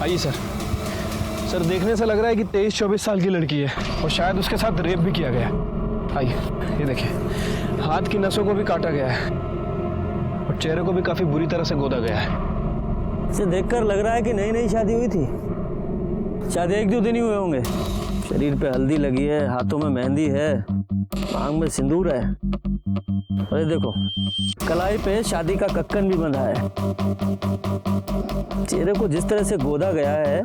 आइए sir. Sir देखने से लग रहा है कि 23-24 साल की लड़की है और शायद उसके साथ रेप भी किया गया है। आइए, ये देखिए, हाथ की नसों को भी काटा गया है और चेहरे को भी काफी बुरी तरह से गोदा गया है। इसे देखकर लग रहा है कि नई नई शादी हुई थी। शायद 1-2 दिन ही हुए होंगे। शरीर पे हल्दी लगी है, हाथों में मेहंदी है, मांग में सिंदूर है। अरे देखो, कलाई पे शादी का कक्कन भी बंधा है। चेहरे को जिस तरह से गोदा गया है,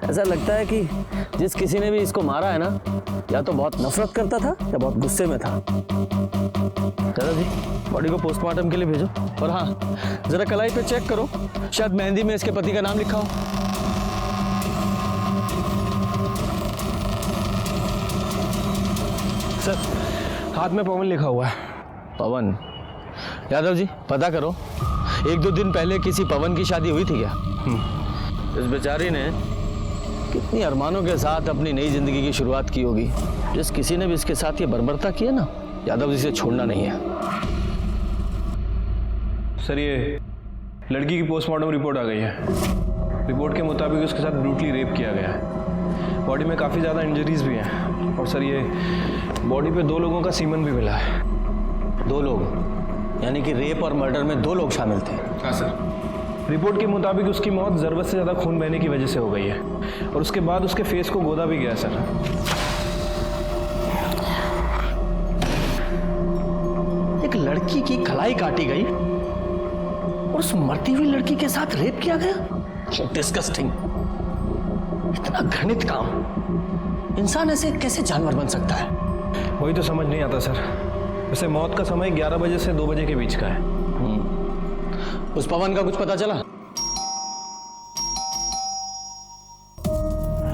ऐसा लगता है कि जिस किसी ने भी इसको मारा है ना, या तो बहुत नफरत करता था या बहुत गुस्से में था। दादा जी, बॉडी को पोस्टमार्टम के लिए भेजो। और हाँ, जरा कलाई पे चेक करो, शायद मेहंदी में इसके पति का नाम लिखा हो। सर, हाथ में पवन लिखा हुआ है। पवन? यादव जी, पता करो, 1-2 दिन पहले किसी पवन की शादी हुई थी क्या? इस बेचारी ने कितनी अरमानों के साथ अपनी नई जिंदगी की शुरुआत की होगी। जिस किसी ने भी इसके साथ ये बर्बरता की है ना, यादव जी से छोड़ना नहीं है। सर, ये लड़की की पोस्टमार्टम रिपोर्ट आ गई है। रिपोर्ट के मुताबिक उसके साथ ब्रूटली रेप किया गया है। बॉडी में काफ़ी ज़्यादा इंजरीज भी हैं और सर, ये बॉडी पे 2 लोगों का सीमन भी मिला है। 2 लोग? यानी कि रेप और मर्डर में 2 लोग शामिल थे? हाँ सर। रिपोर्ट के मुताबिक उसकी मौत ज़रूरत से ज़्यादा खून बहने की वजह से हो गई है और उसके बाद उसके फेस को गोदा भी गया सर। एक लड़की की कलाई काटी गई और उस मरती हुई लड़की के साथ रेप किया गया? डिस्गस्टिंग। इतना घृणित काम। इंसान ऐसे कैसे जानवर बन सकता है? वही तो समझ नहीं आता सर। वैसे मौत का समय 11 बजे से 2 बजे के बीच का है। उस पवन का कुछ पता चला?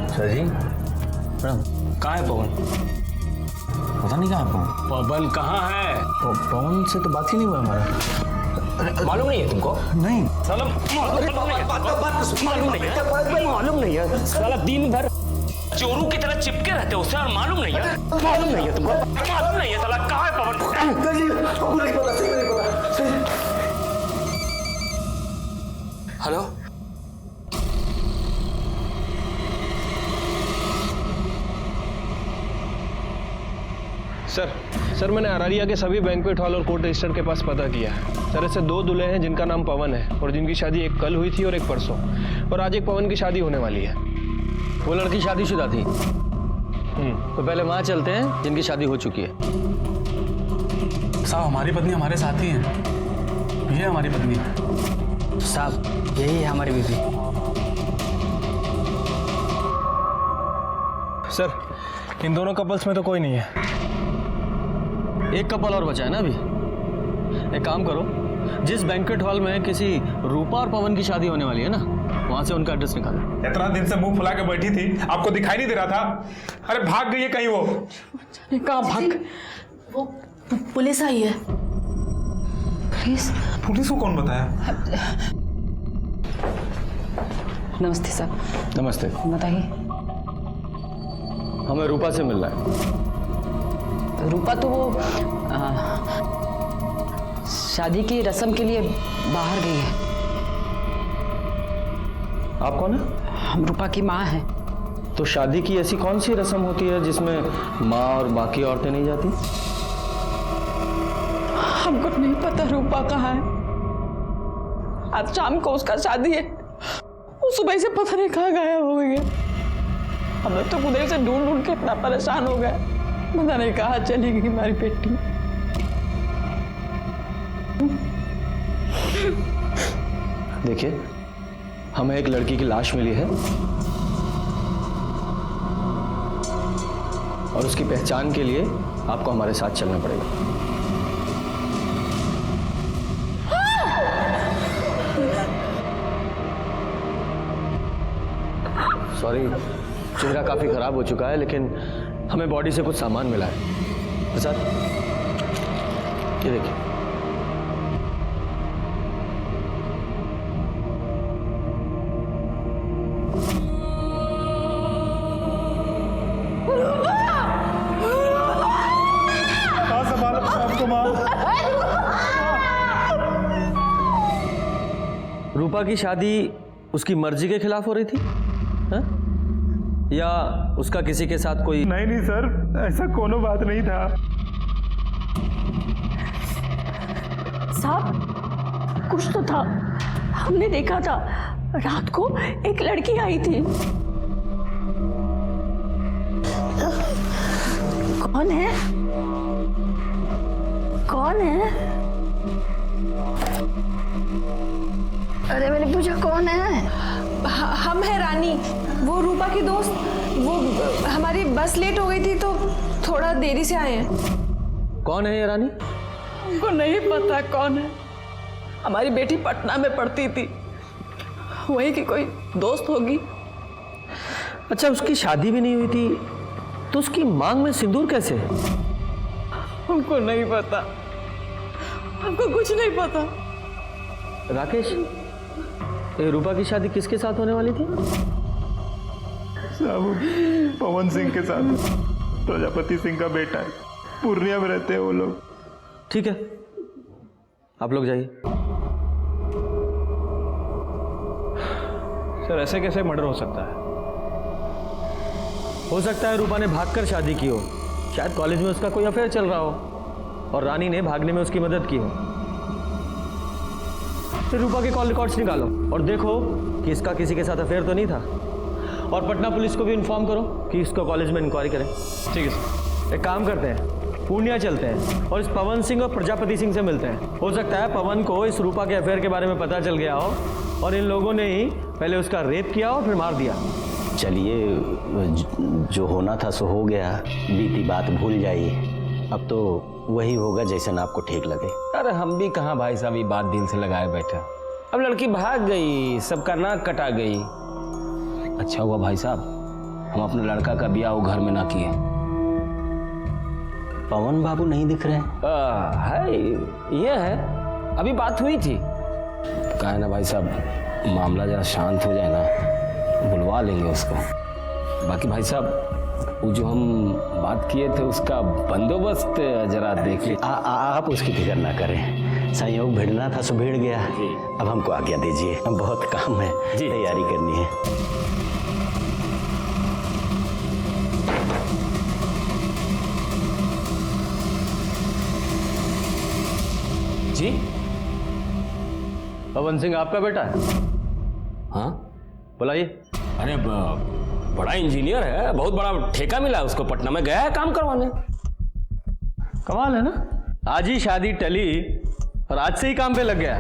सर जी, मैडम, कहाँ है पवन? पता नहीं कहाँ है पवन। पवन कहाँ है? पवन से तो बात ही नहीं हुआ हमारा। मालूम नहीं है तुमको? नहीं। साला मालूम नहीं है। साला दिन भर चोरू की तरह चिपके रहते हो उससे और मालूम नहीं है। मालूम नहीं है तुमको? मालूम नहीं है। साला कहाँ है पवन? हेलो, सर मैंने अरारिया के सभी बैंक्वेट हॉल और कोर्ट रजिस्टर के पास पता किया है। सर, ऐसे 2 दूल्हे हैं जिनका नाम पवन है और जिनकी शादी एक कल हुई थी और एक परसों, और आज एक पवन की शादी होने वाली है। वो लड़की शादीशुदा थी? तो पहले वहां चलते हैं जिनकी शादी हो चुकी है। साहब, हमारी पत्नी हमारे साथ ही है। ये हमारी पत्नी है। साहब, यही है हमारी बीवी। सर, इन दोनों कपल्स में तो कोई नहीं है। एक कपल और बचा है ना अभी। एक काम करो, जिस बैंक्वेट हॉल में किसी रूपा और पवन की शादी होने वाली है ना, वहां से उनका एड्रेस निकालो। इतना दिन से मुंह फुला के बैठी थी, आपको दिखाई नहीं दे रहा था? अरे भाग गई है कहीं वो। कहाँ भाग? वो पुलिस आई है। पुलिस? पुलिस को कौन बताया? नमस्ते साहब। नमस्ते। बताइए। हमें रूपा से मिलना है। रूपा तो वो शादी की रस्म के लिए बाहर गई है। आप कौन है? हम रूपा की माँ हैं। तो शादी की ऐसी कौन सी रस्म होती है जिसमें माँ और बाकी औरतें नहीं जाती? हमको नहीं पता रूपा कहाँ है। आज शाम को उसका शादी है। वो सुबह से पता नहीं कहाँ गायब हो गई है। हम लोग तो उधर से ढूंढ ढूंढ के इतना परेशान हो गए, पता नहीं कहाँ चली गई हमारी बेटी। देखिए, हमें एक लड़की की लाश मिली है और उसकी पहचान के लिए आपको हमारे साथ चलना पड़ेगा। सॉरी, चेहरा काफी खराब हो चुका है, लेकिन हमें बॉडी से कुछ सामान मिला है। प्रसाद, ये देखिए। रूपा की शादी उसकी मर्जी के खिलाफ हो रही थी हा? या उसका किसी के साथ कोई? नहीं नहीं सर, ऐसा कोनो बात नहीं था। साहब कुछ तो था, हमने देखा था रात को एक लड़की आई थी। कौन है? कौन है? अरे मैंने पूछा कौन है? हम है रानी, वो रूपा की दोस्त। वो हमारी बस लेट हो गई थी तो थोड़ा देरी से आए हैं। कौन है ये रानी? हमको नहीं पता कौन है। हमारी बेटी पटना में पढ़ती थी, वहीं की कोई दोस्त होगी। अच्छा, उसकी शादी भी नहीं हुई थी तो उसकी मांग में सिंदूर कैसे? हमको नहीं पता, हमको कुछ नहीं पता। राकेश, ये रूपा की शादी किसके साथ होने वाली थी? साहब पवन सिंह के साथ, प्रजापति सिंह का बेटा है, पूर्णिया में रहते हैं वो लोग। ठीक है, आप लोग जाइए। सर ऐसे कैसे मर्डर हो सकता है? हो सकता है रूपा ने भागकर शादी की हो, शायद कॉलेज में उसका कोई अफेयर चल रहा हो और रानी ने भागने में उसकी मदद की हो। फिर रूपा के कॉल रिकॉर्ड्स निकालो और देखो कि इसका किसी के साथ अफेयर तो नहीं था, और पटना पुलिस को भी इन्फॉर्म करो कि इसको कॉलेज में इंक्वायरी करें। ठीक है सर। एक काम करते हैं, पूर्णिया चलते हैं और इस पवन सिंह और प्रजापति सिंह से मिलते हैं। हो सकता है पवन को इस रूपा के अफेयर के बारे में पता चल गया हो और इन लोगों ने ही पहले उसका रेप किया और फिर मार दिया। चलिए, जो होना था सो हो गया, बीती बात भूल जाइए। अब तो वही होगा जैसा आपको ठीक लगे। अरे हम भी कहाँ भाई साहब ये बात दिल से लगाए बैठे। अब लड़की भाग गई, सबका नाक कटा गई। अच्छा हुआ भाई साहब हम अपने लड़का का ब्याह वो घर में ना किए। पवन बाबू नहीं दिख रहे हैं? है, ये है, अभी बात हुई थी। कहा है ना भाई साहब, मामला जरा शांत हो जाए ना, बुलवा लेंगे उसको। बाकी भाई साहब वो जो हम बात किए थे उसका बंदोबस्त जरा देख लीजिए। आप उसकी फिक्र ना करें, संयोग भिड़ना था सो भिड़ गया। अब हमको आज्ञा दीजिए, बहुत काम है, तैयारी करनी है। जी पवन सिंह आपका बेटा है? हाँ, बुलाइए। अरे बड़ा इंजीनियर है, बहुत बड़ा ठेका मिला है उसको, पटना में गया है काम करवाने। कमाल है ना, आज ही शादी टली और आज से ही काम पे लग गया।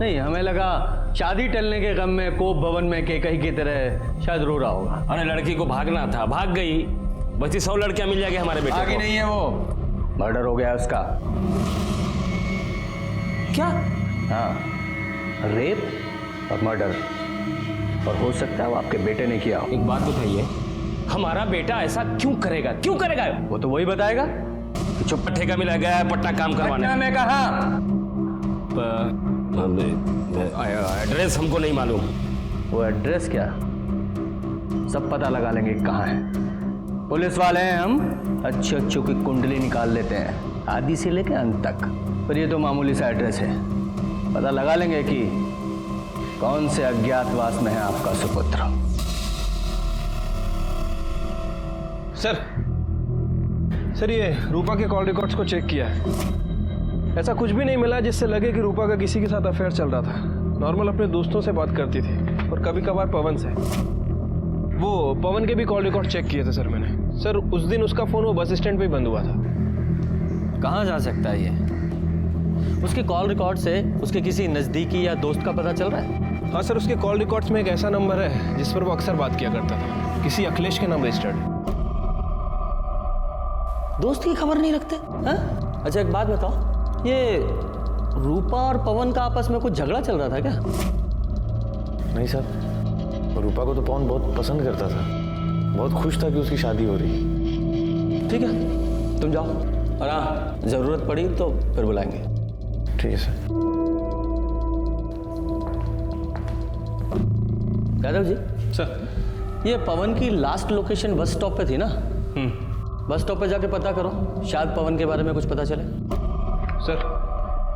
नहीं, हमें लगा शादी टलने के गम में कोप भवन में केकई की तरह शायद रो रहा होगा। अरे लड़की को भागना था, भाग गई। बची 100 लड़कियां मिल जाएगी हमारे बेटे आगे को। नहीं है वो, मर्डर हो गया उसका। क्या? हाँ, रेप और मर्डर, और हो सकता है वो आपके बेटे ने किया हो। एक बात बताइए, हमारा बेटा ऐसा क्यों करेगा? क्यों करेगा? वो तो वही बताएगा। चुप, ठेका मिला गया है पटना काम करवाने। पटना में कहा? एड्रेस हमको नहीं मालूम। वो एड्रेस क्या, सब पता लगा लेंगे कहाँ है। पुलिस वाले हैं हम, अच्छे अच्छों की कुंडली निकाल लेते हैं, आदि से लेकर अंत तक। पर ये तो मामूली सा एड्रेस है, पता लगा लेंगे कि कौन से अज्ञातवास में है आपका सुपुत्र। सर ये रूपा के कॉल रिकॉर्ड्स को चेक किया है, ऐसा कुछ भी नहीं मिला जिससे लगे कि रूपा का किसी के साथ अफेयर चल रहा था। नॉर्मल अपने दोस्तों से बात करती थी और कभी कभार पवन से। वो पवन के भी कॉल रिकॉर्ड चेक किए थे सर मैंने। सर उस दिन उसका फोन वो बस स्टैंड पे ही बंद हुआ था। कहाँ जा सकता है ये? उसके कॉल रिकॉर्ड से उसके किसी नज़दीकी या दोस्त का पता चल रहा है? हाँ सर, उसके कॉल रिकॉर्ड्स में एक ऐसा नंबर है जिस पर वो अक्सर बात किया करता था, किसी अखिलेश के नाम रजिस्टर्ड है। दोस्त की खबर नहीं रखते? हाँ? अच्छा एक बात बताओ, ये रूपा और पवन का आपस में कुछ झगड़ा चल रहा था क्या? नहीं सर, रूपा को तो पवन बहुत पसंद करता था, बहुत खुश था कि उसकी शादी हो रही है। ठीक है, तुम जाओ, और हाँ जरूरत पड़ी तो फिर बुलाएंगे। ठीक है सर। यादव जी सर, ये पवन की लास्ट लोकेशन बस स्टॉप पे थी ना? बस स्टॉप पे जाके पता करो, शायद पवन के बारे में कुछ पता चले। सर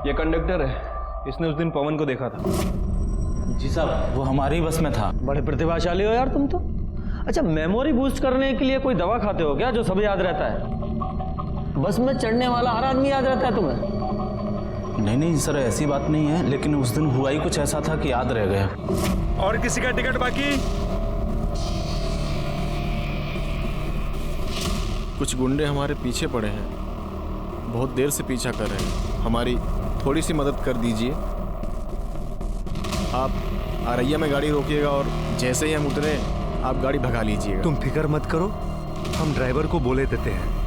ये कंडक्टर है, इसने उस दिन पवन को देखा था। जी साहब, वो हमारी बस में था। बड़े प्रतिभाशाली हो यार तुम तो। अच्छा, मेमोरी बूस्ट करने के लिए कोई दवा खाते हो क्या जो सब याद रहता है? बस में चढ़ने वाला हर आदमी याद रहता है तुम्हें? नहीं सर, ऐसी बात नहीं है, लेकिन उस दिन हुआ ही कुछ ऐसा था कि याद रह गया। और किसी का टिकट बाकी? कुछ गुंडे हमारे पीछे पड़े हैं, बहुत देर से पीछा कर रहे हैं, हमारी थोड़ी सी मदद कर दीजिए। आप आरैया में गाड़ी रोकिएगा और जैसे ही हम उतरे आप गाड़ी भगा लीजिएगा। तुम फिक्र मत करो, हम ड्राइवर को बोले देते हैं।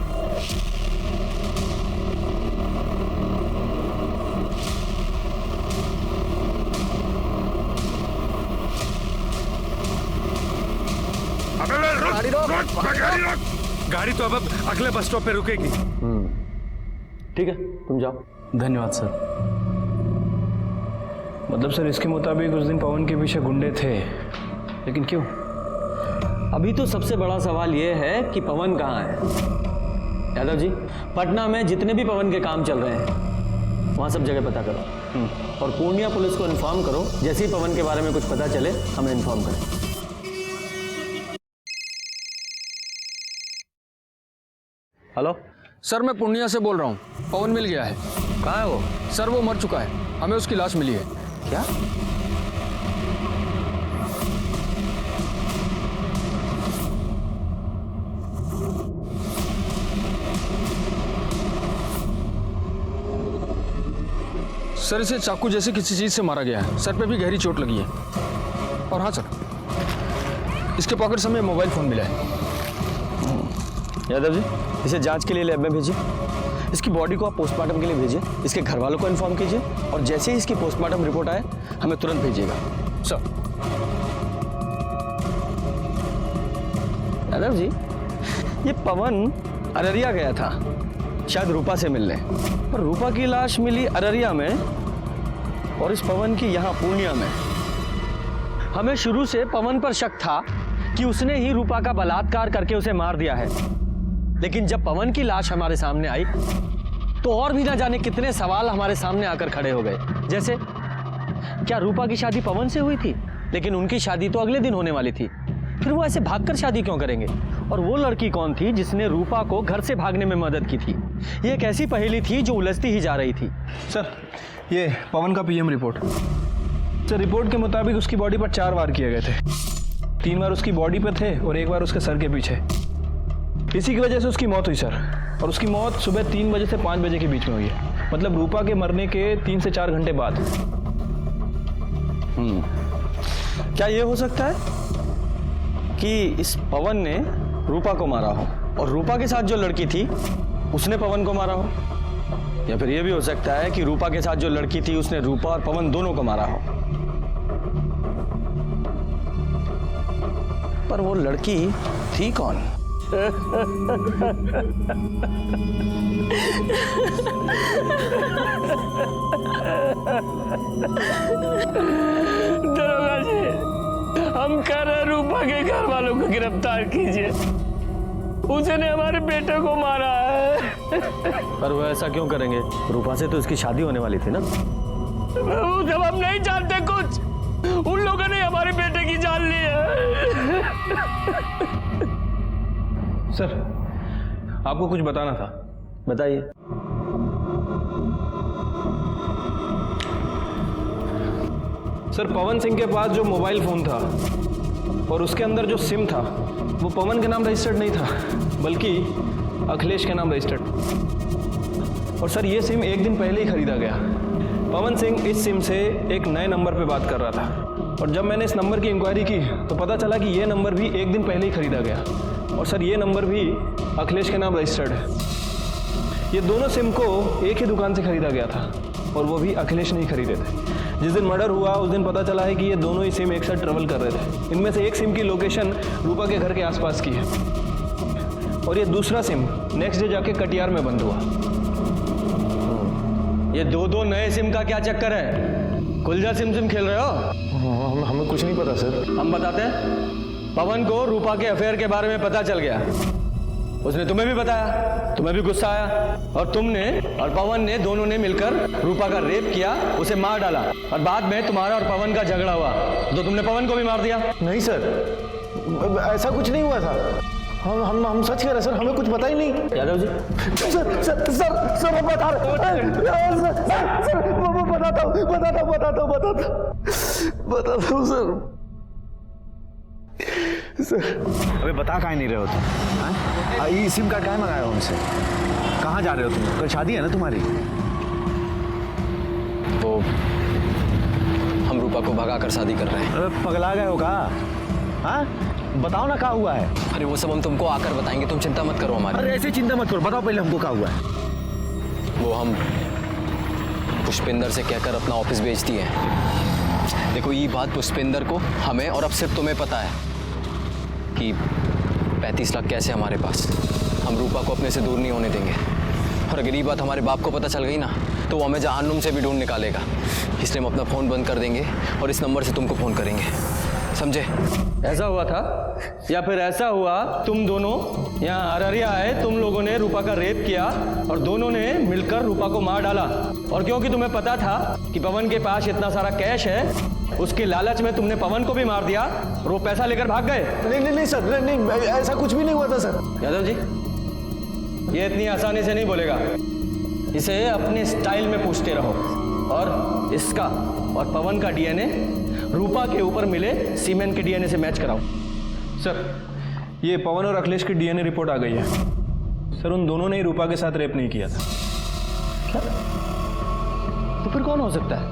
गाड़ी तो अब अगले बस स्टॉप पे रुकेगी। ठीक है, तुम जाओ। धन्यवाद सर। मतलब सर इसके मुताबिक उस दिन पवन के पीछे गुंडे थे, लेकिन क्यों? अभी तो सबसे बड़ा सवाल यह है कि पवन कहाँ है। यादव जी, पटना में जितने भी पवन के काम चल रहे हैं वहाँ सब जगह पता करो और पूर्णिया पुलिस को इन्फॉर्म करो। जैसे ही पवन के बारे में कुछ पता चले हमें इन्फॉर्म करें। हेलो सर, मैं पूर्णिया से बोल रहा हूँ। पवन मिल गया है। कहाँ है वो? सर वो मर चुका है, हमें उसकी लाश मिली है। क्या? सर इसे चाकू जैसे किसी चीज से मारा गया है, सर पे भी गहरी चोट लगी है। और हाँ सर, इसके पॉकेट से हमें मोबाइल फोन मिला है। यादव जी, इसे जांच के लिए लैब में भेजिए। इसकी बॉडी को आप पोस्टमार्टम के लिए भेजिए। इसके घर वालों को इन्फॉर्म कीजिए और जैसे ही इसकी पोस्टमार्टम रिपोर्ट आए हमें तुरंत भेजिएगा। सर। यादव जी, ये पवन अररिया गया था शायद रूपा से मिलने, पर रूपा की लाश मिली अररिया में और इस पवन की यहाँ पूर्णिया में। हमें शुरू से पवन पर शक था कि उसने ही रूपा का बलात्कार करके उसे मार दिया है, लेकिन जब पवन की लाश हमारे सामने आई तो और भी ना जाने कितने सवाल हमारे सामने आकर खड़े हो गए। जैसे, क्या रूपा की शादी पवन से हुई थी? लेकिन उनकी शादी तो अगले दिन होने वाली थी, फिर वो ऐसे भागकर शादी क्यों करेंगे? और वो लड़की कौन थी जिसने रूपा को घर से भागने में मदद की थी? ये एक ऐसी पहेली थी जो उलझती ही जा रही थी। सर ये पवन का पीएम रिपोर्ट। सर रिपोर्ट के मुताबिक उसकी बॉडी पर 4 वार किए गए थे। 3 बार उसकी बॉडी पे थे और 1 बार उसके सर के पीछे। इसी की वजह से उसकी मौत हुई सर, और उसकी मौत सुबह 3 बजे से 5 बजे के बीच में हुई है, मतलब रूपा के मरने के 3 से 4 घंटे बाद। क्या ये हो सकता है कि इस पवन ने रूपा को मारा हो और रूपा के साथ जो लड़की थी उसने पवन को मारा हो? या फिर ये भी हो सकता है कि रूपा के साथ जो लड़की थी उसने रूपा और पवन दोनों को मारा हो? पर वो लड़की थी कौन? दरोगा जी, हम कह रहे रूपा के घर वालों को गिरफ्तार कीजिए, उसने हमारे बेटे को मारा है। पर वो ऐसा क्यों करेंगे? रूपा से तो इसकी शादी होने वाली थी ना। जब हम नहीं जानते कुछ, उन लोगों ने हमारे बेटे की जान ली है। सर आपको कुछ बताना था। बताइए। सर पवन सिंह के पास जो मोबाइल फोन था और उसके अंदर जो सिम था वो पवन के नाम रजिस्टर्ड नहीं था, बल्कि अखिलेश के नाम रजिस्टर्ड। और सर ये सिम 1 दिन पहले ही खरीदा गया। पवन सिंह इस सिम से एक नए नंबर पे बात कर रहा था, और जब मैंने इस नंबर की इंक्वायरी की तो पता चला कि ये नंबर भी 1 दिन पहले ही खरीदा गया, और सर ये नंबर भी अखिलेश के नाम रजिस्टर्ड है। ये दोनों सिम को एक ही दुकान से खरीदा गया था, और वो भी अखिलेश नहीं खरीदे थे। जिस दिन मर्डर हुआ उस दिन पता चला है कि ये दोनों ही सिम एक साथ ट्रेवल कर रहे थे। इनमें से एक सिम की लोकेशन रूपा के घर के आसपास की है, और ये दूसरा सिम नेक्स्ट डे जाके कटिहार में बंद हुआ। ये 2 नए सिम का क्या चक्कर है? कुलजा सिम खेल रहे हो? हमें कुछ नहीं पता सर। हम बताते हैं। पवन को रूपा के अफेयर के बारे में पता चल गया, उसने तुम्हें भी बताया, तुम्हें भी गुस्सा आया, और तुमने और पवन ने दोनों ने मिलकर रूपा का रेप किया, उसे मार डाला, और बाद में तुम्हारा और पवन का झगड़ा हुआ तो तुमने पवन को भी मार दिया। नहीं सर, ऐसा कुछ नहीं हुआ था। हम सच कह रहे सर, हमें कुछ पता ही नहीं। यादव जी सर मैं बता रहा हूँ, बताता हूँ सर। अबे बता काहे नहीं रहे हो तुम? ये सिम कार्ड काहे मंगाया हो हमसे? कहाँ जा रहे हो तुम? कल शादी है ना तुम्हारी? तो हम रूपा को भगा कर शादी कर रहे हैं। अबे पगला गए हो का? हाँ बताओ ना क्या हुआ है? अरे वो सब हम तुमको आकर बताएंगे, तुम चिंता मत करो हमारी। अरे ऐसे चिंता मत करो, बताओ पहले हमको क्या हुआ है। वो हम पुष्पिंदर से कहकर अपना ऑफिस बेच दिए हैं। देखो ये बात पुष्पिंदर को, हमें और अब सिर्फ तुम्हें पता है कि 35 लाख कैसे हमारे पास। हम रूपा को अपने से दूर नहीं होने देंगे, और अगर ये बात हमारे बाप को पता चल गई ना तो वो हमें जहन्नुम से भी ढूंढ निकालेगा। इसलिए हम अपना फ़ोन बंद कर देंगे और इस नंबर से तुमको फ़ोन करेंगे, समझे? ऐसा हुआ था, या फिर ऐसा हुआ तुम दोनों यहाँ अररिया आए, तुम लोगों ने रूपा का रेप किया और दोनों ने मिलकर रूपा को मार डाला, और क्योंकि तुम्हें पता था कि पवन के पास इतना सारा कैश है, उसके लालच में तुमने पवन को भी मार दिया और वो पैसा लेकर भाग गए। नहीं सर, नहीं ऐसा कुछ भी नहीं हुआ था सर। यादव जी ये इतनी आसानी से नहीं बोलेगा, इसे अपने स्टाइल में पूछते रहो, और इसका और पवन का डीएनए रूपा के ऊपर मिले सीमेंट के डीएनए से मैच कराओ। सर ये पवन और अखिलेश की डीएनए रिपोर्ट आ गई है। सर उन दोनों ने ही रूपा के साथ रेप नहीं किया था। क्या? तो फिर कौन हो सकता है?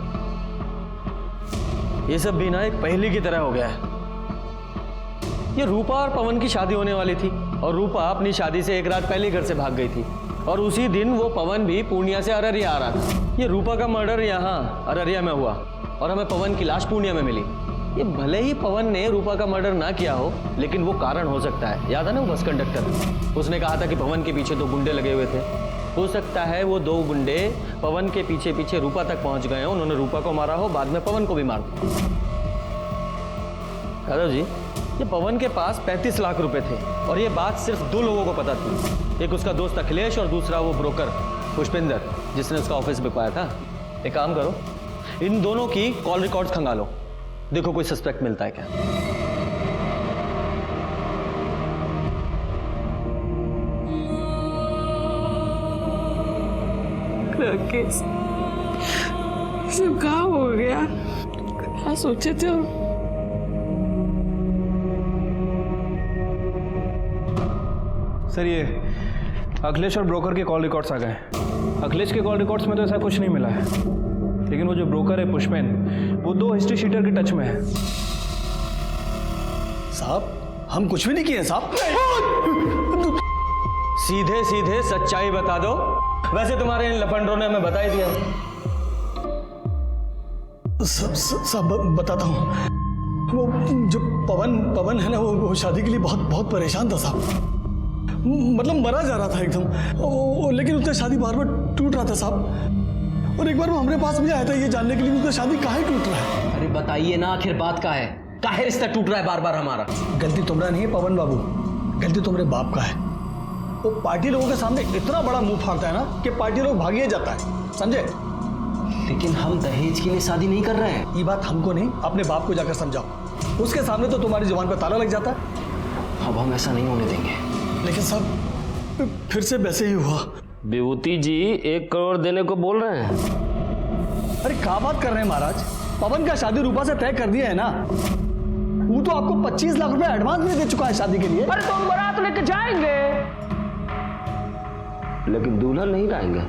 ये सब भी ना एक पहेली की तरह हो गया है। ये रूपा और पवन की शादी होने वाली थी, और रूपा अपनी शादी से एक रात पहले घर से भाग गई थी, और उसी दिन वो पवन भी पूर्णिया से अररिया आ रहा था। ये रूपा का मर्डर यहाँ अररिया में हुआ और हमें पवन की लाश पूर्णिया में मिली। ये भले ही पवन ने रूपा का मर्डर ना किया हो, लेकिन वो कारण हो सकता है। याद है ना वो बस कंडक्टर, उसने कहा था कि पवन के पीछे 2 गुंडे लगे हुए थे। हो सकता है वो 2 गुंडे पवन के पीछे पीछे रूपा तक पहुंच गए हो, उन्होंने रूपा को मारा हो, बाद में पवन को भी मार दिया। यादव जी ये पवन के पास 35 लाख रुपए थे, और ये बात सिर्फ 2 लोगों को पता थी, एक उसका दोस्त अखिलेश और दूसरा वो ब्रोकर पुष्पिंदर जिसने उसका ऑफिस बिकवाया था। एक काम करो, इन दोनों की कॉल रिकॉर्ड्स खंगालो, देखो कोई सस्पेक्ट मिलता है क्या। राकेश सब कहा हो गया, क्या सोचे थे? सर ये अखिलेश और ब्रोकर के कॉल रिकॉर्ड्स आ गए। अखिलेश के कॉल रिकॉर्ड्स में तो ऐसा कुछ नहीं मिला है, लेकिन वो जो ब्रोकर है पुष्पेन, वो 2 हिस्ट्री शीटर के टच में है। साहब हम कुछ भी नहीं किए साहब। सीधे सीधे सच्चाई बता दो। वैसे तुम्हारे इन लफंडरों ने हमें बता ही दिया। सब बताता हूँ। वो जो पवन है ना, वो शादी के लिए बहुत परेशान था साहब। मतलब मरा जा रहा था एकदम, लेकिन उसका शादी बार बार टूट रहा था साहब। और एक बार वो हमारे पास भी आया था ये जानने के लिए उसका शादी काहे टूट रहा है। अरे बताइए ना आखिर बात का है, काहे रिश्ता टूट रहा है बार बार हमारा? गलती तुम्हारा नहीं है पवन बाबू, गलती तुम्हारे बाप का है। वो पार्टी लोगों के सामने इतना बड़ा मुंह फाड़ता है ना कि पार्टी लोग भागिए जाता है, समझे? लेकिन हम दहेज के लिए शादी नहीं कर रहे हैं। ये बात हमको नहीं, अपने बाप को जाकर समझाओ। उसके सामने तो तुम्हारी जुबान पर ताला लग जाता है। अब हम ऐसा नहीं होने देंगे। लेकिन साहब फिर से वैसे ही हुआ। विभूति जी 1 करोड़ देने को बोल रहे हैं। अरे क्या बात कर रहे हैं महाराज, पवन का शादी रूपा से तय कर दिया है ना। वो तो आपको 25 लाख रुपए एडवांस में दे चुका है शादी के लिए। अरे तो हम बारात लेके जाएंगे, लेकिन दुल्हन नहीं लाएंगे।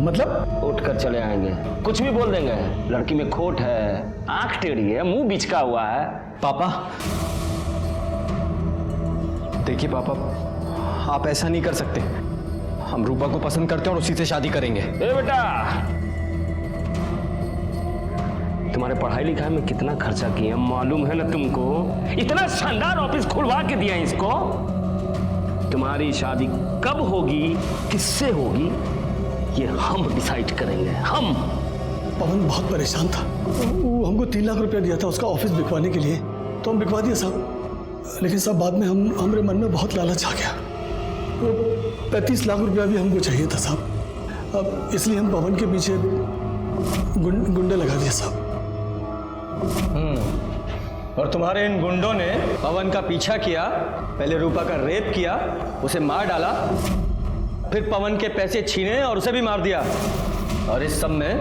मतलब उठ कर चले आएंगे, कुछ भी बोल देंगे। लड़की में खोट है, आंख टेढ़ी है, मुंह बिचका हुआ है। पापा देखिए पापा, आप ऐसा नहीं कर सकते। हम रूपा को पसंद करते हैं और उसी से शादी करेंगे। ए बेटा, तुम्हारे पढ़ाई लिखाई में कितना खर्चा किए मालूम है ना तुमको? इतना शानदार ऑफिस खुलवा के दिया इसको। तुम्हारी शादी कब होगी, किससे होगी, ये हम डिसाइड करेंगे। हम। पवन बहुत परेशान था, वो हमको 3 लाख रुपया दिया था उसका ऑफिस बिकवाने के लिए, तो हम बिकवा दिए साहब। लेकिन साहब बाद में हमारे मन में बहुत लालच आ गया। 35 लाख रुपया भी हमको चाहिए था साहब। अब इसलिए हम पवन के पीछे गुंडे लगा दिए साहब। और तुम्हारे इन गुंडों ने पवन का पीछा किया, पहले रूपा का रेप किया, उसे मार डाला, फिर पवन के पैसे छीने और उसे भी मार दिया। और इस सब में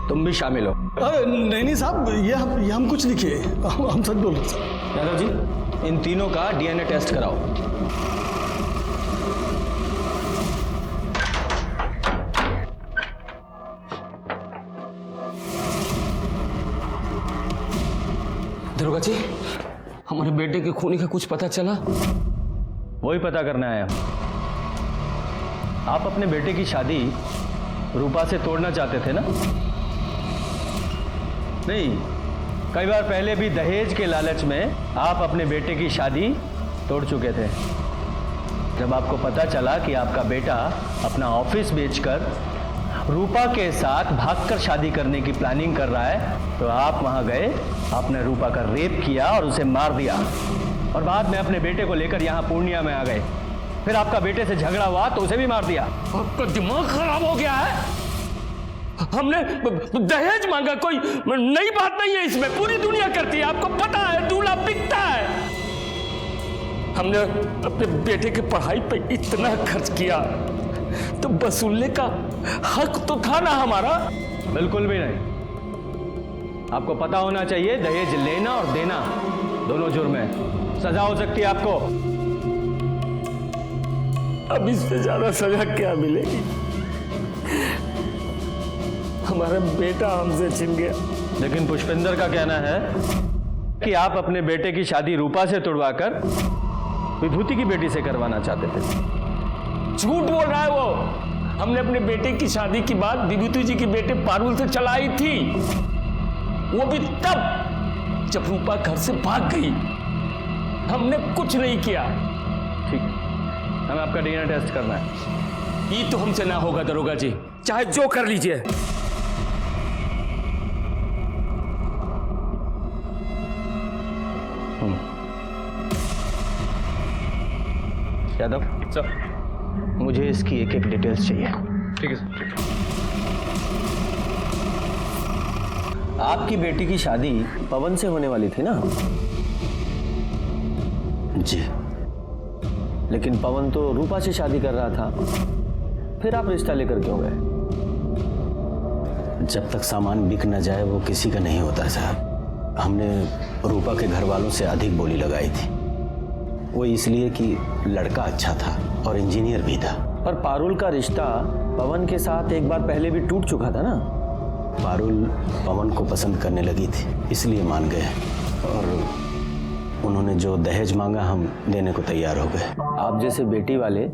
तुम भी शामिल हो। नहीं साहब, ये हम कुछ नहीं किए, हम सच बोल रहे साहब। यादव जी, इन तीनों का डीएनए टेस्ट कराओ। दरोगा जी, हमारे बेटे के खूनी का कुछ पता चला? वही पता करना है। आप अपने बेटे की शादी रूपा से तोड़ना चाहते थे ना? नहीं, कई बार पहले भी दहेज के लालच में आप अपने बेटे की शादी तोड़ चुके थे। जब आपको पता चला कि आपका बेटा अपना ऑफिस बेचकर रूपा के साथ भागकर शादी करने की प्लानिंग कर रहा है, तो आप वहां गए, आपने रूपा का रेप किया और उसे मार दिया, और बाद में अपने बेटे को लेकर यहाँ पूर्णिया में आ गए। फिर आपका बेटे से झगड़ा हुआ तो उसे भी मार दिया। आपका दिमाग खराब हो गया है? हमने दहेज मांगा, कोई नई बात नहीं है इसमें, पूरी दुनिया करती है, आपको पता है, दूल्हा बिकता है। हमने अपने बेटे की पढ़ाई पे इतना खर्च किया तो वसूलने का हक तो था ना हमारा? बिल्कुल भी नहीं। आपको पता होना चाहिए, दहेज लेना और देना दोनों जुर्म है, सजा हो सकती है आपको। अब इससे ज्यादा सजा क्या मिलेगी? हमारा बेटा हमसे छिन गया। लेकिन पुष्पेंद्र का कहना है कि आप अपने बेटे की शादी रूपा से तुड़वाकर विभूति की बेटी से करवाना चाहते थे। झूठ बोल रहा है वो। हमने अपने बेटे की शादी की बात विभूति जी के बेटे पारुल से चलाई थी, वो भी तब जब रूपा घर से भाग गई। हमने कुछ नहीं किया। ठीक, हमें आपका डीएनए टेस्ट करना है। ये तो हमसे ना होगा दरोगा जी, चाहे जो कर लीजिए। यादव सर, मुझे इसकी एक एक डिटेल्स चाहिए। ठीक है सर। आपकी बेटी की शादी पवन से होने वाली थी ना? जी। लेकिन पवन तो रूपा से शादी कर रहा था, फिर आप रिश्ता लेकर क्यों गए? जब तक सामान बिक न जाए वो किसी का नहीं होता साहब। हमने रूपा के घर वालों से अधिक बोली लगाई थी, वो इसलिए कि लड़का अच्छा था और इंजीनियर भी था। पर पारुल का रिश्ता पवन के साथ एक बार पहले भी टूट चुका था ना? पारुल पवन को पसंद करने लगी थी, इसलिए मान गए, और उन्होंने जो दहेज मांगा हम देने को तैयार हो गए। आप जैसे बेटी वाले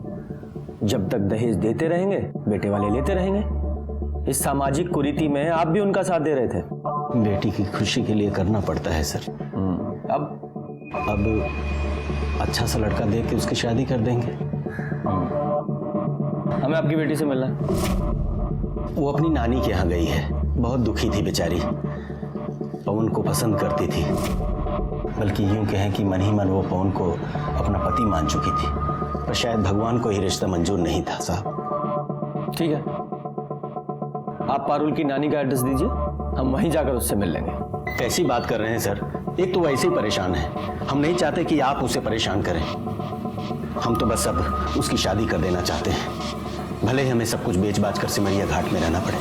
जब तक दहेज देते रहेंगे, बेटे वाले लेते रहेंगे। इस सामाजिक कुरीति में आप भी उनका साथ दे रहे थे। बेटी की खुशी के लिए करना पड़ता है सर। अब अच्छा सा लड़का देख के उसकी शादी कर देंगे। हमें आपकी बेटी से मिलना है। वो अपनी नानी के यहाँ गई है, बहुत दुखी थी बेचारी, पवन को पसंद करती थी, बल्कि यूं कहें कि मन ही मन वो पवन को अपना पति मान चुकी थी, पर शायद भगवान को ही रिश्ता मंजूर नहीं था साहब। ठीक है, आप पारुल की नानी का एड्रेस दीजिए, हम वहीं जाकर उससे मिल लेंगे। कैसी बात कर रहे हैं सर? एक तो वैसे ही परेशान है, हम नहीं चाहते कि आप उसे परेशान करें। हम तो बस अब उसकी शादी कर देना चाहते हैं, भले ही हमें सब कुछ बेच बाच कर सिमरिया घाट में रहना पड़े।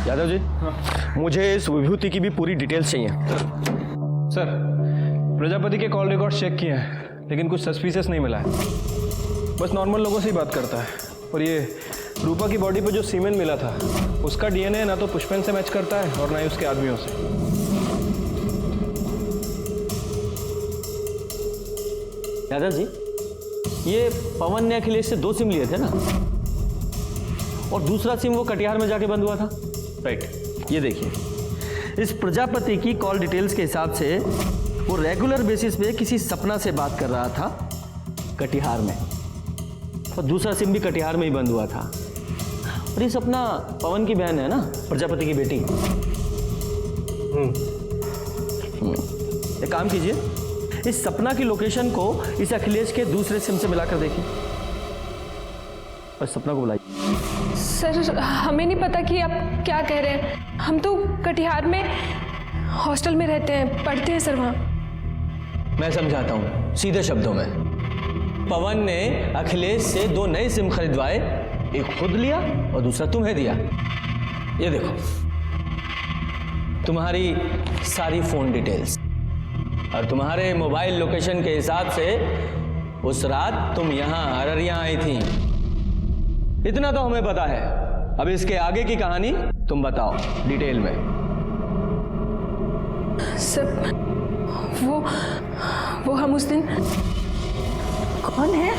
यादव जी, मुझे इस विभूति की भी पूरी डिटेल्स चाहिए। सर, प्रजापति के कॉल रिकॉर्ड चेक किए हैं, लेकिन कुछ सस्पिशियस नहीं मिला है। बस नॉर्मल लोगों से ही बात करता है। और ये रूपा की बॉडी पर जो सीमेंट मिला था, उसका डीएनए ना तो पुष्पेन से मैच करता है और ना ही उसके आदमियों से। यादव जी, ये पवन ने अखिलेश से 2 सिम लिए थे ना, और दूसरा सिम वो कटिहार में जाके बंद हुआ था। राइट, ये देखिए, इस प्रजापति की कॉल डिटेल्स के हिसाब से वो रेगुलर बेसिस पे किसी सपना से बात कर रहा था कटिहार में, और दूसरा सिम भी कटिहार में ही बंद हुआ था। और ये सपना पवन की बहन है ना, प्रजापति की बेटी। एक काम कीजिए, इस सपना की लोकेशन को इस अखिलेश के दूसरे सिम से मिलाकर देखिए और सपना को बुलाइए। सर हमें नहीं पता कि आप क्या कह रहे हैं। हम तो कटिहार में हॉस्टल में रहते हैं, पढ़ते हैं सर वहाँ। मैं समझाता हूँ सीधे शब्दों में। पवन ने अखिलेश से 2 नए सिम खरीदवाए, एक खुद लिया और दूसरा तुम्हें दिया। ये देखो तुम्हारी सारी फोन डिटेल्स और तुम्हारे मोबाइल लोकेशन के हिसाब से उस रात तुम यहाँ अररिया आई थी। इतना तो हमें पता है, अब इसके आगे की कहानी तुम बताओ डिटेल में। सर वो हम उस दिन कौन है?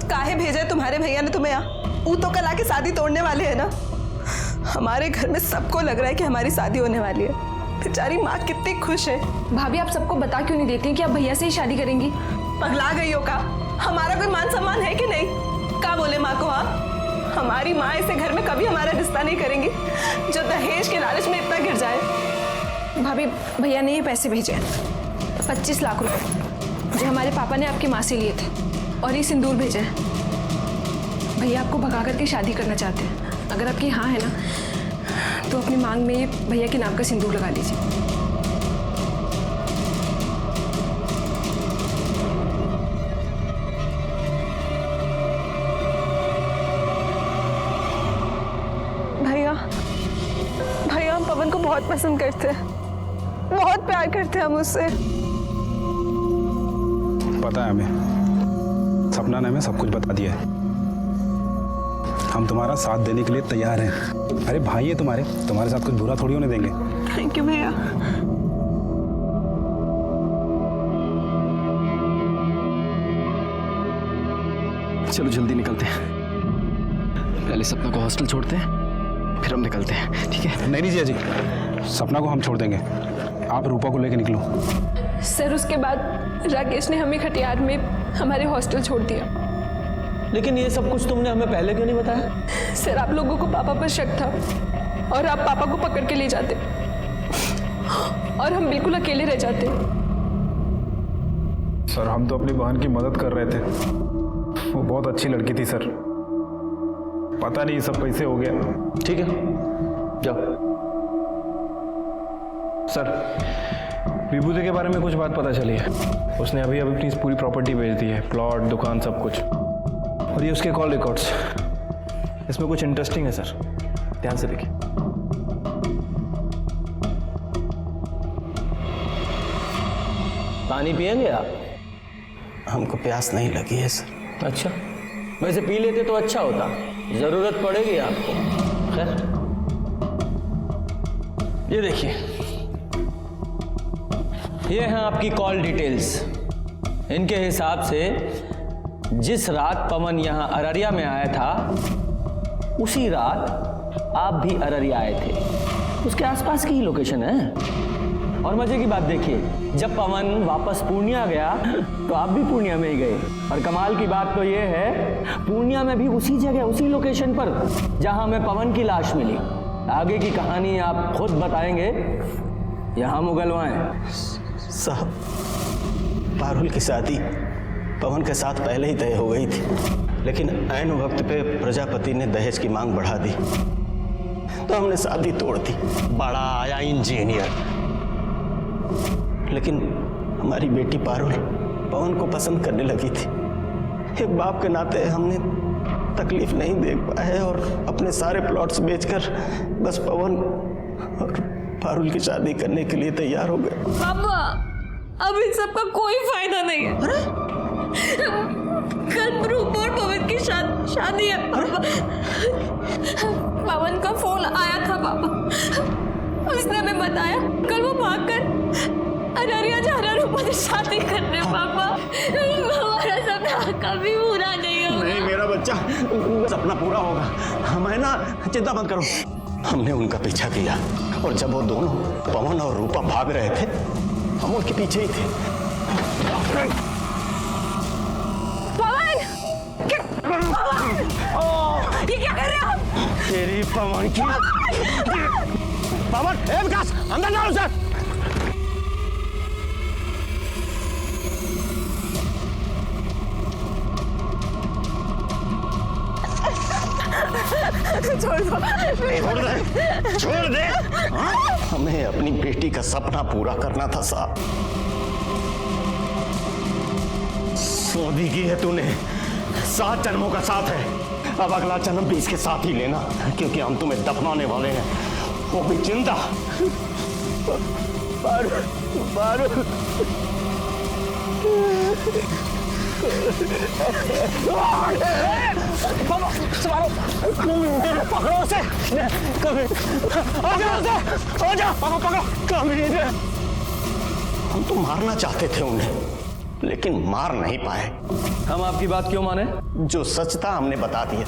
काहे भेजा है तुम्हारे भैया ने तुम्हें यहाँ? वो तो कल आके शादी तोड़ने वाले हैं ना। हमारे घर में सबको लग रहा है कि हमारी शादी होने वाली है। बेचारी माँ कितनी खुश है। भाभी आप सबको बता क्यों नहीं देती कि आप भैया से ही शादी करेंगी? पगला गई हो का? हमारा कोई मान सम्मान है कि नहीं? क्या बोले माँ को? हाँ, हमारी माँ ऐसे घर में कभी हमारा रिश्ता नहीं करेंगी जो दहेज के लालच में इतना गिर जाए। भाभी भैया ने ये पैसे भेजे हैं 25 लाख रुपए जो हमारे पापा ने आपकी माँ से लिए थे, और ये सिंदूर भेजा है। भैया आपको भगा करके शादी करना चाहते हैं। अगर आपकी हाँ है ना तो अपनी मांग में ये भैया के नाम का सिंदूर लगा लीजिए। भैया हम पवन को बहुत पसंद करते हैं, बहुत प्यार करते हैं हम उससे। पता है हमें, सपना ने हमें सब कुछ बता दिया है। हम तुम्हारा साथ देने के लिए तैयार हैं। अरे भाई है तुम्हारे साथ कुछ बुरा थोड़ी होने देंगे। थैंक यू भैया। चलो जल्दी निकलते हैं। पहले सपना को हॉस्टल छोड़ते हैं, फिर हम निकलते हैं, ठीक है? नहीं जिया जी, सपना को हम छोड़ देंगे, आप रूपा को लेके निकलो। सर उसके बाद राकेश ने हमें खटियार में हमारे हॉस्टल छोड़ दिया। लेकिन ये सब कुछ तुमने हमें पहले क्यों नहीं बताया? सर आप लोगों को पापा पर शक था और आप पापा को पकड़ के ले जाते और हम बिल्कुल अकेले रह जाते। सर हम तो अपनी बहन की मदद कर रहे थे, वो बहुत अच्छी लड़की थी सर, पता नहीं सब कैसे हो गया। ठीक है जाओ। सर विभूति के बारे में कुछ बात पता चली है। उसने अभी अपनी पूरी प्रॉपर्टी बेच दी है, प्लॉट, दुकान, सब कुछ। और ये उसके कॉल रिकॉर्ड्स, इसमें कुछ इंटरेस्टिंग है सर, ध्यान से देखिए। पानी पिएंगे आप? हमको प्यास नहीं लगी है सर। अच्छा, वैसे पी लेते तो अच्छा होता, जरूरत पड़ेगी आपको। खैर ये देखिए, ये हैं आपकी कॉल डिटेल्स। इनके हिसाब से जिस रात पवन यहाँ अररिया में आया था उसी रात आप भी अररिया आए थे। उसके आसपास की ही लोकेशन है। और मजे की बात देखिए, जब पवन वापस पूर्णिया गया तो आप भी पूर्णिया में ही गए। और कमाल की बात तो ये है, पूर्णिया में भी उसी जगह, उसी लोकेशन पर जहां हमें पवन की लाश मिली। आगे की कहानी आप खुद बताएंगे, यहाँ मुगलवाएं। साहब पारुल की शादी पवन के साथ पहले ही तय हो गई थी, लेकिन ऐन वक्त पे प्रजापति ने दहेज की मांग बढ़ा दी तो हमने शादी तोड़ दी। बड़ा आया इंजीनियर, लेकिन हमारी बेटी पारुल पवन को पसंद करने लगी थी। एक बाप के नाते हमने तकलीफ नहीं देख पाए और अपने सारे प्लॉट्स बेचकर बस पवन और पारुल की शादी करने के लिए तैयार हो गए। पापा अब इन सब का कोई फायदा नहीं है। कल रूपा और पवन की शादी है पापा। पवन का फोन आया था पापा, उसने हमें बताया कल वो भागकर अररिया जा रहा रूपा से शादी करने। पापा हमारा सपना कभी पूरा नहीं होगा। नहीं मेरा बच्चा, सपना पूरा होगा, हमें ना चिंता मत करो। हमने उनका पीछा किया और जब वो दोनों पवन और रूपा भाग रहे थे हम उनके पीछे ही थे। पवन! ये क्या कर रहे हो आप? तेरी पवन की पवन, विकास अंदर डालो सर। छोड़ दो। छोड़ दे, छोड़ दे। हमें अपनी बेटी का सपना पूरा करना था साहब। शादी की है तूने, 7 जन्मों का साथ है। अब अगला जन्म भी इसके साथ ही लेना, क्योंकि हम तुम्हें दफनाने वाले हैं, वो भी जिंदा। बारू पकड़ो उसे, हम तो मारना चाहते थे उन्हें, लेकिन मार नहीं पाए। हम आपकी बात क्यों माने? जो सच था हमने बता दिया।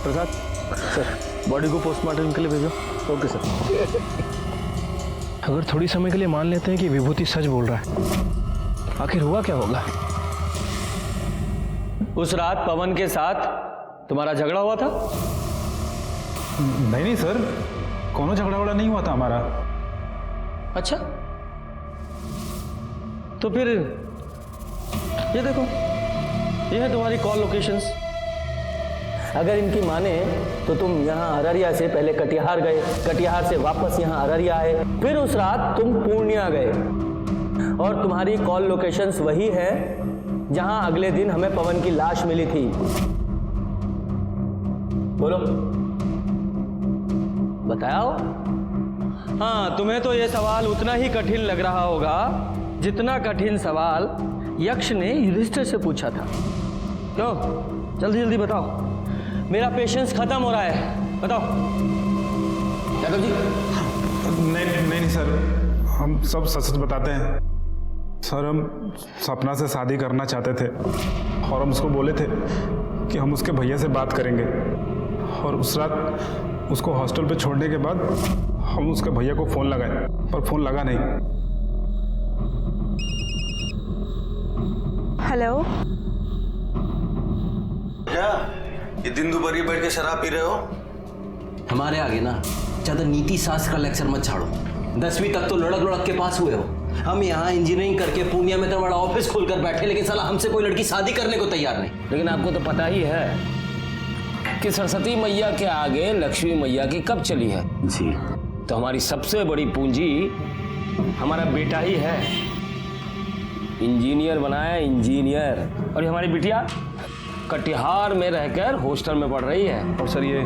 प्रसाद सर, बॉडी को पोस्टमार्टम के लिए भेजो। Okay sir. अगर थोड़ी समय के लिए मान लेते हैं कि विभूति सच बोल रहा है, आखिर हुआ क्या होगा? उस रात पवन के साथ तुम्हारा झगड़ा हुआ था? नहीं सर, कोनो झगड़ा वगड़ा नहीं हुआ था हमारा। अच्छा, तो फिर ये देखो, ये है तुम्हारी कॉल लोकेशंस। अगर इनकी माने तो तुम यहाँ अररिया से पहले कटिहार गए, कटिहार से वापस यहाँ अररिया आए, फिर उस रात तुम पूर्णिया गए, और तुम्हारी कॉल लोकेशंस वही है जहां अगले दिन हमें पवन की लाश मिली थी। बोलो, बताओ। हाँ, तुम्हें तो यह सवाल उतना ही कठिन लग रहा होगा जितना कठिन सवाल यक्ष ने युधिष्ठिर से पूछा था। क्यों? जल्दी जल्दी बताओ, मेरा पेशेंस खत्म हो रहा है। बताओ। यादव जी। नहीं सर, हम सब सच सच बताते हैं सर। हम सपना से शादी करना चाहते थे और हम उसको बोले थे कि हम उसके भैया से बात करेंगे, और उस रात उसको हॉस्टल पे छोड़ने के बाद हम उसके भैया को फोन लगाए, पर फोन लगा नहीं। हेलो, क्या ये दिन दोपहर बैठ के शराब पी रहे हो? हमारे आगे ना ज्यादा नीति शास्त्र का लेक्चर मत झाड़ो। 10वीं तक तो लड़क लड़क के पास हुए हो। हम यहाँ इंजीनियरिंग करके पूर्णिया में तो बड़ा ऑफिस खोलकर बैठे, लेकिन साला हमसे कोई लड़की शादी करने को तैयार नहीं। लेकिन आपको तो पता ही है कि सरस्वती मैया के आगे लक्ष्मी मैया की कब चली है जी। तो हमारी सबसे बड़ी पूंजी हमारा बेटा ही है। इंजीनियर बनाया, इंजीनियर। और ये हमारी बिटिया कटिहार में रहकर हॉस्टल में पढ़ रही है। और सर, ये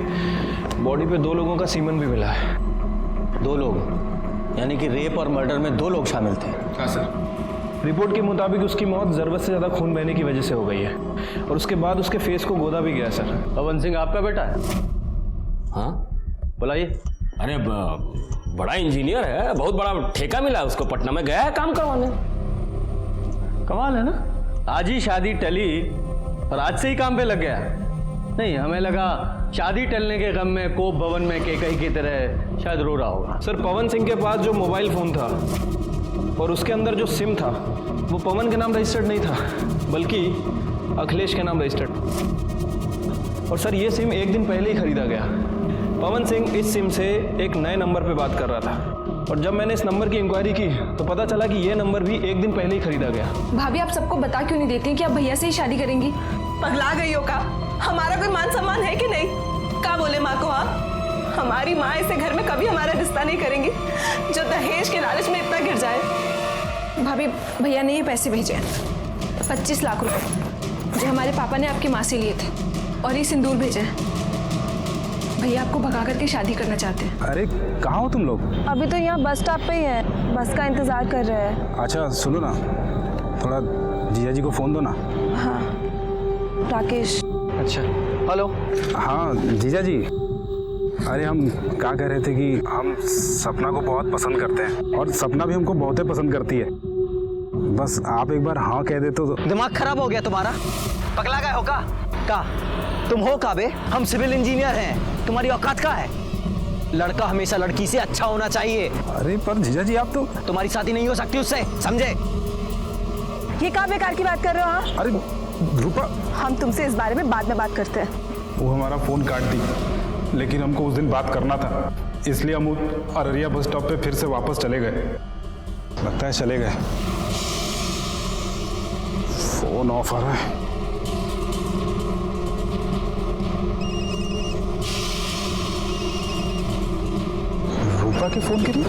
बॉडी पे 2 लोगों का सीमन भी मिला है। 2 लोग? यानी कि रेप और मर्डर में 2 लोग शामिल थे? हाँ सर। रिपोर्ट के मुताबिक उसकी मौत जरूरत से ज़्यादा खून बहने की वजह से हो गई है, और उसके बाद उसके फेस को गोदा भी गया सर। पवन सिंह आपका बेटा है? हाँ, बुलाइए। अरे बड़ा इंजीनियर है, बहुत बड़ा ठेका मिला उसको, पटना में गया है काम करवाने। कमाल है ना, आज ही शादी टली और आज से ही काम पे लग गया। नहीं, हमें लगा शादी टलने के गम में कोप भवन में केकई की तरह शायद रो रहा होगा। सर, पवन सिंह के पास जो मोबाइल फोन था और उसके अंदर जो सिम था, वो पवन के नाम रजिस्टर्ड नहीं था, बल्कि अखिलेश के नाम रजिस्टर्ड। और सर, ये सिम 1 दिन पहले ही खरीदा गया। पवन सिंह इस सिम से एक नए नंबर पे बात कर रहा था, और जब मैंने इस नंबर की इंक्वायरी की तो पता चला कि ये नंबर भी 1 दिन पहले ही खरीदा गया। भाभी, आप सबको बता क्यों नहीं देती कि आप भैया से ही शादी करेंगी? पगला गई हो का? हमारा कोई मान सम्मान है कि नहीं? क्या बोले माँ को? हाँ, हमारी माँ ऐसे घर में कभी हमारा रिश्ता नहीं करेंगी जो दहेज के लालच में इतना गिर जाए। भाभी, भैया ने ये पैसे भेजे हैं, 25 लाख रुपए, जो हमारे पापा ने आपकी माँ से लिए थे, और ये सिंदूर भेजे हैं। भैया आपको भगा करके शादी करना चाहते हैं। अरे कहाँ हो तुम लोग? अभी तो यहाँ बस स्टॉप पे ही है, बस का इंतजार कर रहे हैं। अच्छा सुनो ना, थोड़ा जीजा जी को फोन दो ना। हाँ, राकेश। अच्छा, हेलो। हाँ जीजा जी, अरे हम क्या कह रहे थे कि हम सपना को बहुत पसंद करते हैं, और सपना भी हमको बहुत पसंद करती है। बस आप एक बार हाँ कह दे तो। दिमाग खराब हो गया तुम्हारा? पगला गए हो का? तुम हो का बे? हम सिविल इंजीनियर हैं, तुम्हारी औकात का है? लड़का हमेशा लड़की से अच्छा होना चाहिए। अरे पर जीजा जी, आप तो। तुम्हारी शादी नहीं हो सकती उससे, समझे? ये क्या बेकार की बात कर रहे हो? हाँ, अरे रूपा, हम तुमसे इस बारे में बाद में बात करते हैं। वो हमारा फोन काट दी, लेकिन हमको उस दिन बात करना था, इसलिए हम अररिया बस स्टॉप पे फिर से वापस चले गए। लगता है चले गए। फोन ऑफ आ रहा है। रूपा के फोन के लिए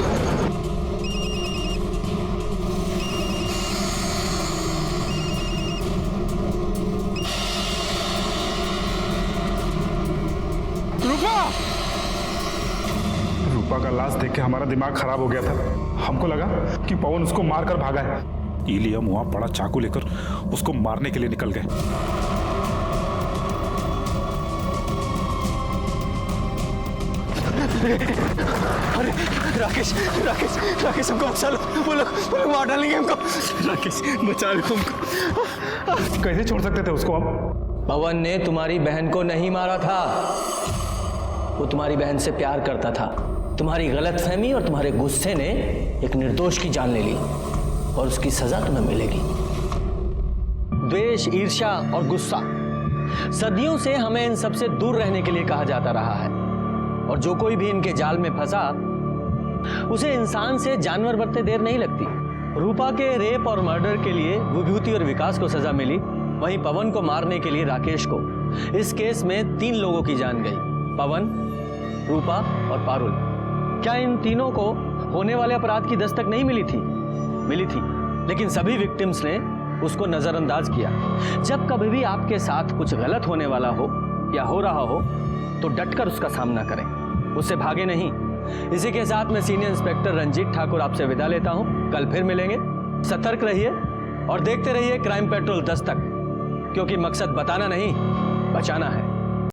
रूपा का लाश देख के हमारा दिमाग खराब हो गया था। हमको लगा कि पवन उसको मारकर भागा है, इसलिए हम वहां बड़ा चाकू लेकर उसको मारने के लिए निकल गए। अरे राकेश राकेश राकेश हमको बचा लो, वो लोग मार डालेंगे हमको। राकेश बचा लो हमको। कैसे छोड़ सकते थे उसको हम? पवन ने तुम्हारी बहन को नहीं मारा था, वो तुम्हारी बहन से प्यार करता था। तुम्हारी गलतफहमी और तुम्हारे गुस्से ने एक निर्दोष की जान ले ली और उसकी सजा तुम्हें मिलेगी। द्वेष, ईर्ष्या और गुस्सा सदियों से हमें इन सबसे दूर रहने के लिए कहा जाता रहा है, और जो कोई भी इनके जाल में फंसा उसे इंसान से जानवर बनते देर नहीं लगती। रूपा के रेप और मर्डर के लिए विभूति और विकास को सजा मिली, वहीं पवन को मारने के लिए राकेश को। इस केस में 3 लोगों की जान गई, पवन, रूपा और पारुल। क्या इन तीनों को होने वाले अपराध की दस्तक नहीं मिली थी? मिली थी, लेकिन सभी विक्टिम्स ने उसको नजरअंदाज किया। जब कभी भी आपके साथ कुछ गलत होने वाला हो या हो रहा हो तो डटकर उसका सामना करें, उससे भागे नहीं। इसी के साथ मैं सीनियर इंस्पेक्टर रंजीत ठाकुर आपसे विदा लेता हूं। कल फिर मिलेंगे। सतर्क रहिए और देखते रहिए क्राइम पेट्रोल 10 तक, क्योंकि मकसद बताना नहीं, बचाना है।